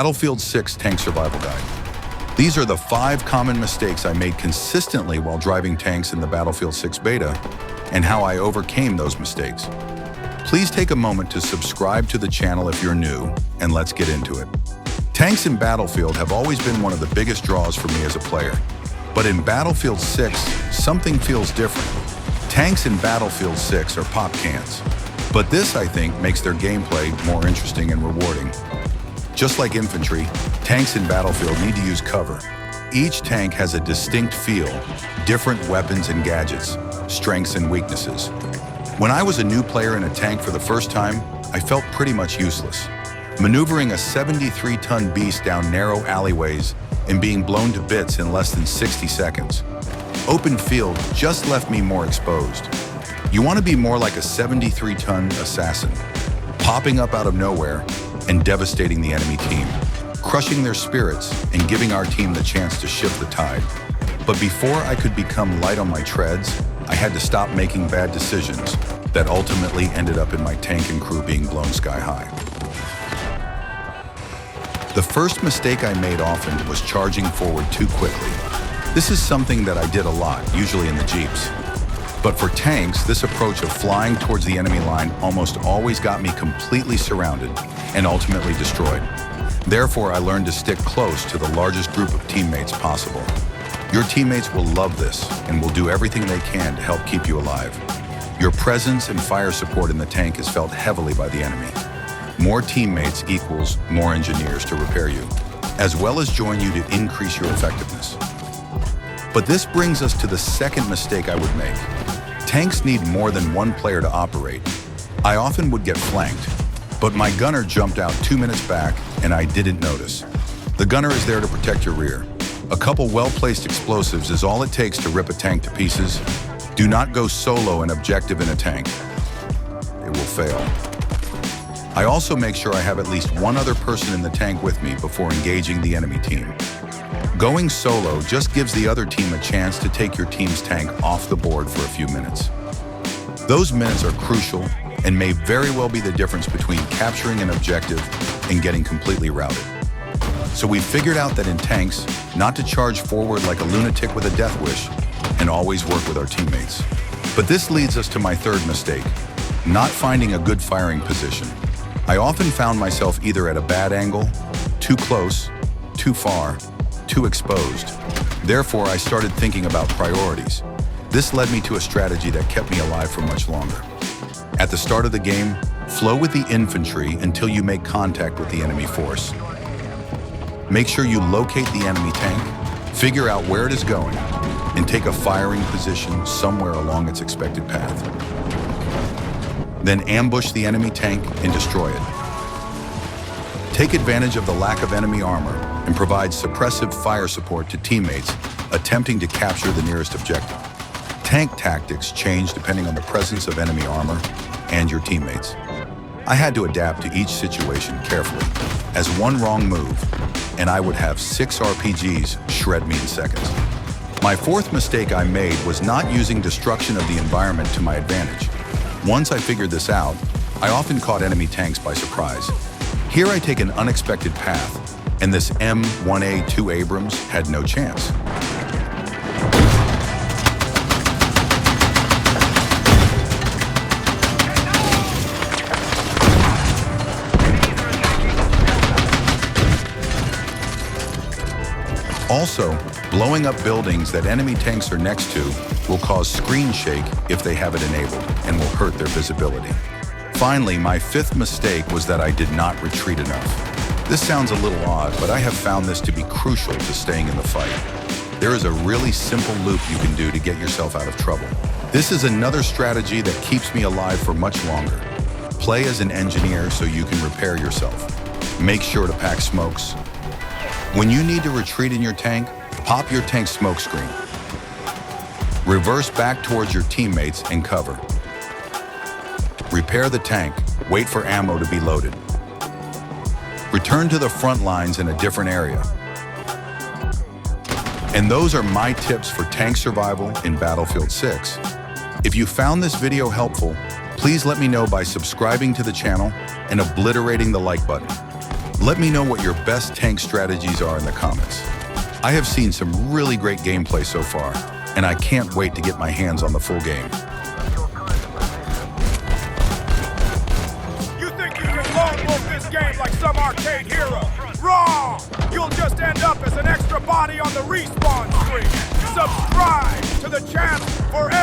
Battlefield 6 Tank Survival Guide. These are the 5 common mistakes I made consistently while driving tanks in the Battlefield 6 beta, and how I overcame those mistakes. Please take a moment to subscribe to the channel if you're new, and let's get into it. Tanks in Battlefield have always been one of the biggest draws for me as a player. But in Battlefield 6, something feels different. Tanks in Battlefield 6 are pop cans. But this, I think, makes their gameplay more interesting and rewarding. Just like infantry, tanks in Battlefield need to use cover. Each tank has a distinct feel, different weapons and gadgets, strengths and weaknesses. When I was a new player in a tank for the first time, I felt pretty much useless. Maneuvering a 73-ton beast down narrow alleyways and being blown to bits in less than 60 seconds. Open field just left me more exposed. You want to be more like a 73-ton assassin, popping up out of nowhere and devastating the enemy team, crushing their spirits and giving our team the chance to shift the tide. But before I could become light on my treads, I had to stop making bad decisions that ultimately ended up in my tank and crew being blown sky high. The first mistake I made often was charging forward too quickly. This is something that I did a lot, usually in the Jeeps. But for tanks, this approach of flying towards the enemy line almost always got me completely surrounded and ultimately destroyed. Therefore, I learned to stick close to the largest group of teammates possible. Your teammates will love this and will do everything they can to help keep you alive. Your presence and fire support in the tank is felt heavily by the enemy. More teammates equals more engineers to repair you, as well as join you to increase your effectiveness. But this brings us to the second mistake I would make. Tanks need more than one player to operate. I often would get flanked, but my gunner jumped out 2 minutes back and I didn't notice. The gunner is there to protect your rear. A couple well-placed explosives is all it takes to rip a tank to pieces. Do not go solo and objective in a tank. It will fail. I also make sure I have at least one other person in the tank with me before engaging the enemy team. Going solo just gives the other team a chance to take your team's tank off the board for a few minutes. Those minutes are crucial and may very well be the difference between capturing an objective and getting completely routed. So we figured out that in tanks, not to charge forward like a lunatic with a death wish and always work with our teammates. But this leads us to my third mistake, not finding a good firing position. I often found myself either at a bad angle, too close, too far, too exposed. Therefore, I started thinking about priorities. This led me to a strategy that kept me alive for much longer. At the start of the game, flow with the infantry until you make contact with the enemy force. Make sure you locate the enemy tank, figure out where it is going, and take a firing position somewhere along its expected path. Then ambush the enemy tank and destroy it. Take advantage of the lack of enemy armor and provide suppressive fire support to teammates attempting to capture the nearest objective. Tank tactics change depending on the presence of enemy armor and your teammates. I had to adapt to each situation carefully, as one wrong move, and I would have 6 RPGs shred me in seconds. My fourth mistake I made was not using destruction of the environment to my advantage. Once I figured this out, I often caught enemy tanks by surprise. Here I take an unexpected path, and this M1A2 Abrams had no chance. Also, blowing up buildings that enemy tanks are next to will cause screen shake if they have it enabled and will hurt their visibility. Finally, my fifth mistake was that I did not retreat enough. This sounds a little odd, but I have found this to be crucial to staying in the fight. There is a really simple loop you can do to get yourself out of trouble. This is another strategy that keeps me alive for much longer. Play as an engineer so you can repair yourself. Make sure to pack smokes. When you need to retreat in your tank, pop your tank smoke screen. Reverse back towards your teammates and cover. Repair the tank, wait for ammo to be loaded. Return to the front lines in a different area. And those are my tips for tank survival in Battlefield 6. If you found this video helpful, please let me know by subscribing to the channel and obliterating the like button. Let me know what your best tank strategies are in the comments. I have seen some really great gameplay so far, and I can't wait to get my hands on the full game. You think you can lone wolf this game like some arcade hero? Wrong! You'll just end up as an extra body on the respawn screen. Subscribe to the champ forever!